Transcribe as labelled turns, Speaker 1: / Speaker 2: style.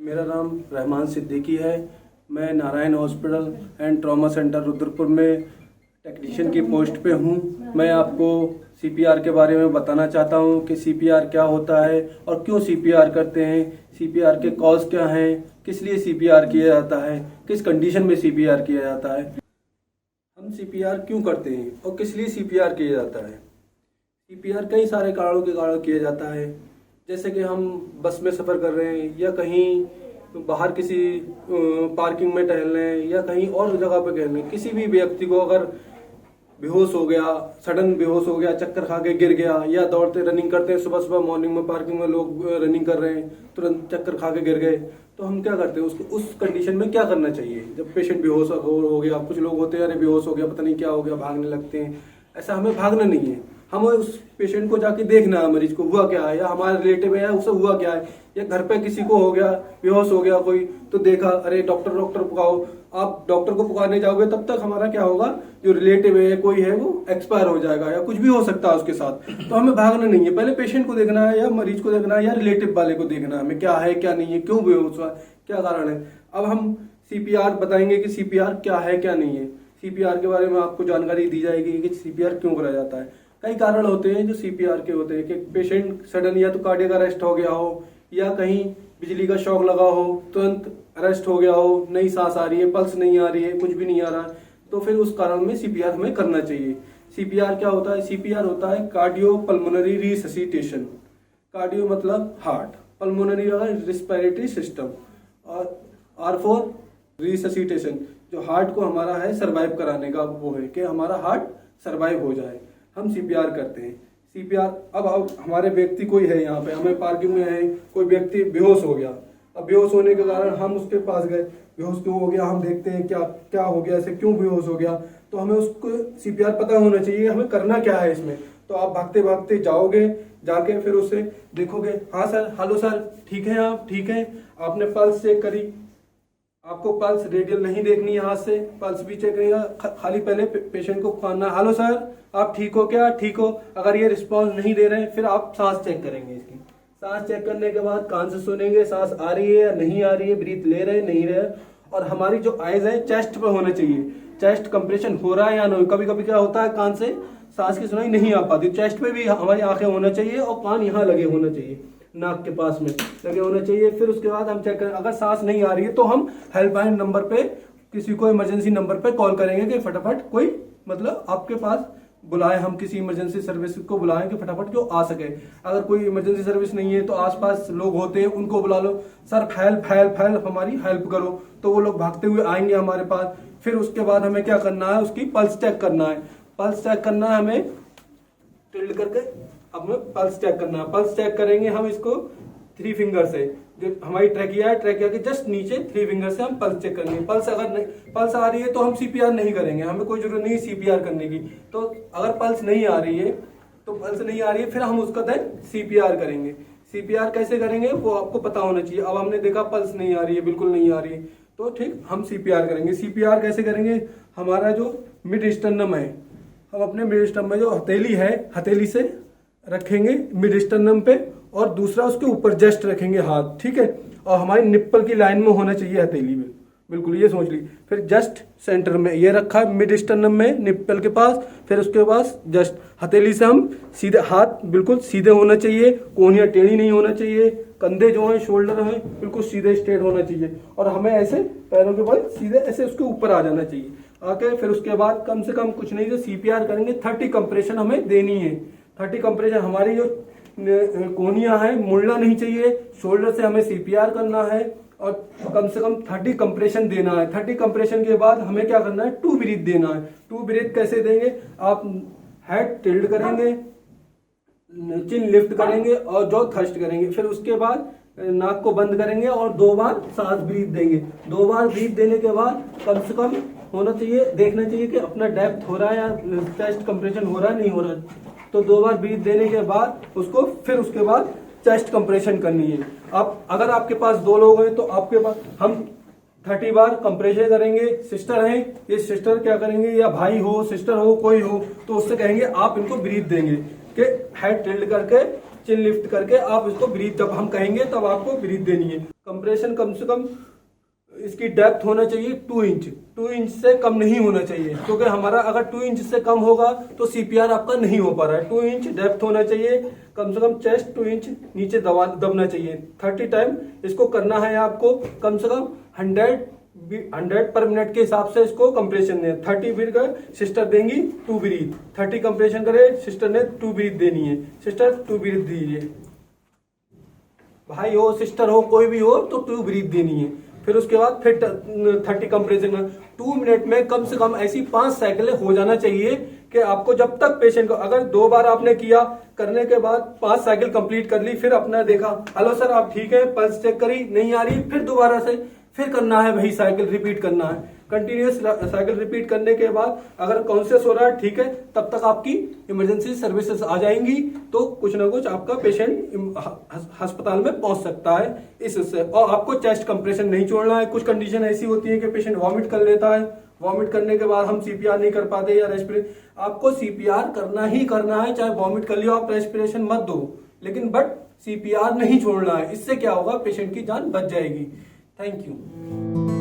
Speaker 1: मेरा नाम रहमान सिद्दीकी है। मैं Narayan hospital and trauma centre Rudrapur में टेक्नीशियन की पोस्ट पे हूँ। मैं आपको सीपीआर के बारे में बताना चाहता हूँ कि सीपीआर क्या होता है और क्यों सीपीआर करते हैं, सीपीआर के कॉज क्या हैं, किस लिए सीपीआर किया जाता है, किस कंडीशन में सीपीआर किया जाता है, हम सीपीआर क्यों करते हैं और किस लिए सीपीआर किया जाता है। सीपीआर कई सारे कारणों के कारण किया जाता है, जैसे कि हम बस में सफ़र कर रहे हैं या कहीं बाहर किसी पार्किंग में टहल रहे हैं या कहीं और जगह पर टहल रहे हैं। किसी भी व्यक्ति को अगर बेहोश हो गया, सडन बेहोश हो गया, चक्कर खा के गिर गया, या दौड़ते रनिंग करते हैं, सुबह सुबह मॉर्निंग में पार्किंग में लोग रनिंग कर रहे हैं, तुरंत चक्कर खा के गिर गए, तो हम क्या करते हैं, उसको उस कंडीशन में क्या करना चाहिए। जब पेशेंट बेहोश हो गया, कुछ लोग होते हैं अरे बेहोश हो गया, पता नहीं क्या हो गया, भागने लगते हैं। ऐसा हमें भागना नहीं है, हमें उस पेशेंट को जाके देखना है, मरीज को हुआ क्या है, या हमारे रिलेटिव है उसे हुआ क्या है, या घर पे किसी को हो गया, बेहोश हो गया कोई, तो देखा अरे डॉक्टर पुकारो। आप डॉक्टर को पुकारने जाओगे तब तक हमारा क्या होगा, जो रिलेटिव है कोई है वो एक्सपायर हो जाएगा या कुछ भी हो सकता है उसके साथ। तो हमें भागना नहीं है, पहले पेशेंट को देखना है या मरीज को देखना है या रिलेटिव वाले को देखना है, हमें क्या है क्या नहीं है, क्यों बेहोश हुआ, क्या कारण है। अब हम सीपीआर बताएंगे कि सीपीआर क्या है क्या नहीं है। सीपीआर के बारे में आपको जानकारी दी जाएगी कि सीपीआर क्यों कराया जाता है। कई कारण होते हैं जो सीपीआर के होते हैं कि पेशेंट सडन या तो कार्डियक अरेस्ट हो गया हो, या कहीं बिजली का शॉक लगा हो, तुरंत अरेस्ट हो गया हो, नई सांस आ रही है, पल्स नहीं आ रही है, कुछ भी नहीं आ रहा, तो फिर उस कारण में सीपीआर हमें करना चाहिए। सीपीआर क्या होता है, सीपीआर होता है कार्डियो पल्मोनरी रिससिटेशन। कार्डियो मतलब हार्ट, पल्मोनरी रिस्पिरेटरी सिस्टम, और आर फॉर रिससिटेशन, जो हार्ट को हमारा है सर्वाइव कराने का, वो है कि हमारा हार्ट सर्वाइव हो जाए, हम सीपीआर करते हैं। सीपीआर अब हमारे व्यक्ति कोई है यहाँ पे, हमें पार्किंग में है, कोई व्यक्ति बेहोश हो गया, अब बेहोश होने के कारण हम उसके पास गए, बेहोश क्यों हो गया, हम देखते हैं क्या क्या हो गया, ऐसे क्यों बेहोश हो गया, तो हमें उसको सीपीआर पता होना चाहिए, हमें करना क्या है इसमें। तो आप भागते भागते जाओगे, जाके फिर उसे देखोगे, हाँ सर, हेलो सर, ठीक है आप, ठीक है, आपने पल्स चेक करी, आपको पल्स रेडियल नहीं देखनी है, हाथ से पल्स भी चेक करेगा, खाली पहले पेशेंट को पुकारना, हेलो सर आप ठीक हो क्या, ठीक हो। अगर ये रिस्पॉन्स नहीं दे रहे हैं फिर आप सांस चेक करेंगे, इसकी सांस चेक करने के बाद कान से सुनेंगे सांस आ रही है या नहीं आ रही है, ब्रीथ ले रहे नहीं रहे, और हमारी जो आइज है चेस्ट पे होना चाहिए, चेस्ट कंप्रेशन हो रहा है या नहीं। कभी कभी क्या होता है, कान से सांस की सुनाई नहीं आ पाती, चेस्ट पे भी हमारी आंखें होना चाहिए और कान यहाँ लगे होना चाहिए, नाक के पास में लगे होना चाहिए। फिर उसके बाद हम चेक करें, अगर सांस नहीं आ रही है तो हम हेल्पलाइन नंबर पे, किसी को इमरजेंसी नंबर पे कॉल करेंगे कि फटाफट कोई मतलब आपके पास बुलाएं, हम किसी इमरजेंसी सर्विस को बुलाएं कि फटाफट जो आ सके। अगर कोई इमरजेंसी सर्विस नहीं है तो आसपास लोग होते हैं उनको बुला लो, सर हेल्प हमारी हेल्प करो, तो वो लोग भागते हुए आएंगे हमारे पास। फिर उसके बाद हमें क्या करना है, उसकी पल्स चेक करना है, पल्स चेक करना है हमें टिल्ड करके, अब हमें पल्स चेक करना है। पल्स चेक करेंगे हम इसको 3 फिंगर से, जो हमारी ट्रैकिया है, ट्रैकिया के जस्ट नीचे 3 फिंगर से हम पल्स चेक करेंगे। पल्स अगर नहीं, पल्स आ रही है तो हम सीपीआर नहीं करेंगे, हमें कोई जरूरत नहीं है सीपीआर करने की। तो अगर पल्स नहीं आ रही है तो पल्स नहीं आ रही है, फिर हम उसका देन सीपीआर करेंगे। सीपीआर कैसे करेंगे वो आपको पता होना चाहिए। अब हमने देखा पल्स नहीं आ रही है, बिल्कुल नहीं आ रही है, तो ठीक हम सीपीआर करेंगे। सीपीआर कैसे करेंगे, हमारा जो मिड स्टर्नम है, हम अपने मिड स्टर्नम में जो हथेली है, हथेली से रखेंगे मिड स्टर्नम पे, और दूसरा उसके ऊपर जस्ट रखेंगे हाथ, ठीक है, और हमारी निप्पल की लाइन में होना चाहिए हथेली में, बिल्कुल ये सोच ली। फिर जस्ट सेंटर में ये रखा है मिड स्टर्नम में, निप्पल के पास, फिर उसके पास जस्ट हथेली से हम सीधे, हाथ बिल्कुल सीधे होना चाहिए, कोहनियाँ टेढ़ी नहीं होना चाहिए, कंधे जो हैं शोल्डर हैं बिल्कुल सीधे स्ट्रेट होना चाहिए, और हमें ऐसे पैरों के बल सीधे ऐसे उसके ऊपर आ जाना चाहिए। आके फिर उसके बाद कम से कम कुछ नहीं, जो सीपीआर करेंगे 30 कंप्रेशन हमें देनी है। 30 कंप्रेशन, हमारी जो कोहनियाँ हैं मुड़ना नहीं चाहिए, शोल्डर से हमें सीपीआर करना है, और कम से कम 30 कंप्रेशन देना है। 30 कंप्रेशन के बाद हमें क्या करना है, 2 ब्रीथ देना है। 2 ब्रीथ कैसे देंगे, आप हेड टिल्ड करेंगे, चिन लिफ्ट करेंगे और जॉ थ्रस्ट करेंगे, फिर उसके बाद नाक को बंद करेंगे और 2 बार सांस ब्रीथ देंगे। 2 बार ब्रीथ देने के बाद कम से कम होना चाहिए, देखना चाहिए कि अपना डेप्थ हो रहा है या चेस्ट कंप्रेशन हो रहा है नहीं हो रहा है। तो 2 बार ब्रीथ देने के बाद उसको फिर उसके बाद चेस्ट कंप्रेशन करनी है। आप अगर आपके पास 2 लोग हैं तो आपके पास हम 30 बार कंप्रेशन करेंगे। सिस्टर हैं, ये सिस्टर क्या करेंगे, या भाई हो, सिस्टर हो, कोई हो, तो उससे कहेंगे आप इनको ब्रीथ देंगे कि हेड टिल्ड करके चिन लिफ्ट करके आप इसको ब्रीथ, जब हम कहेंगे तब आपको ब्रीथ देनी है। कंप्रेशन कम से कम इसकी डेप्थ होना चाहिए 2 इंच, 2 इंच से कम नहीं होना चाहिए, क्योंकि हमारा अगर 2 इंच से कम होगा तो सीपीआर आपका नहीं हो पा रहा है। 2 इंच डेप्थ होना चाहिए, कम से कम चेस्ट 2 इंच नीचे दबना चाहिए। 30 टाइम इसको करना है आपको, कम से कम 100 पर मिनट के हिसाब से इसको कंप्रेशन दें। 30 ब्रीथ का सिस्टर देंगी, 2 ब्रीथ, 30 कंप्रेशन करे, सिस्टर ने 2 ब्रीथ देनी है। सिस्टर 2 ब्रीथ दीजिए, भाई हो सिस्टर हो कोई भी हो तो 2 ब्रीथ देनी है। फिर उसके बाद फिर 30 कंप्रेशन में 2 मिनट में कम से कम ऐसी 5 साइकिलें हो जाना चाहिए कि आपको जब तक पेशेंट को, अगर 2 बार आपने किया, करने के बाद 5 साइकिल कंप्लीट कर ली, फिर अपना देखा हेलो सर आप ठीक है, पल्स चेक करी नहीं आ रही, फिर दोबारा से फिर करना है, वही साइकिल रिपीट करना है। कंटिन्यूस साइकिल रिपीट करने के बाद अगर कॉन्शियस हो रहा है ठीक है, तब तक आपकी इमरजेंसी सर्विसेज आ जाएंगी, तो कुछ ना कुछ आपका पेशेंट अस्पताल में पहुंच सकता है इससे। और आपको चेस्ट कंप्रेशन नहीं छोड़ना है। कुछ कंडीशन ऐसी होती है कि पेशेंट वॉमिट कर लेता है, वॉमिट करने के बाद हम सीपीआर नहीं कर पाते या रेस्पिरेशन, आपको सीपीआर करना ही करना है, चाहे वॉमिट कर लियो आप, रेस्पिरेशन मत दो, लेकिन बट सीपीआर नहीं छोड़ना है। इससे क्या होगा, पेशेंट की जान बच जाएगी। Thank you.